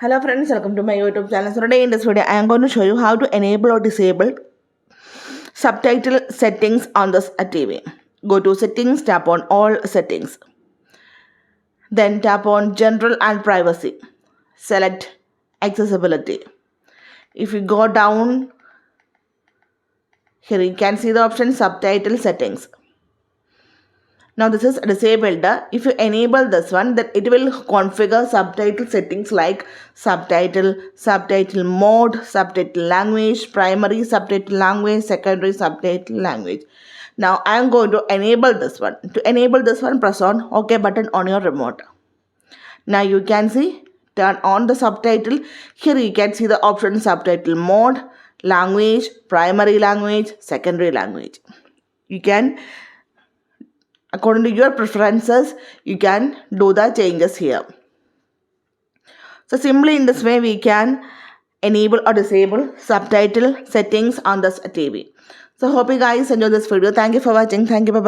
Hello friends, welcome to my YouTube channel. So today in this video, I am going to show you how to enable or disable subtitle settings on this TV. Go to settings, tap on all settings. Then tap on general and privacy. Select accessibility. If you go down, here you can see the option subtitle settings. Now this is disabled. If you enable this one, then it will configure subtitle settings like subtitle, subtitle mode, subtitle language, primary subtitle language, secondary subtitle language. Now I am going to enable this one. To enable this one, press on OK button on your remote. Now you can see turn on the subtitle. Here you can see the option subtitle mode, language, primary language, secondary language. You can, according to your preferences, you can do the changes here. So simply in this way we can enable or disable subtitle settings on this TV. So hope you guys enjoy this video. Thank you for watching. Thank you. Bye-bye.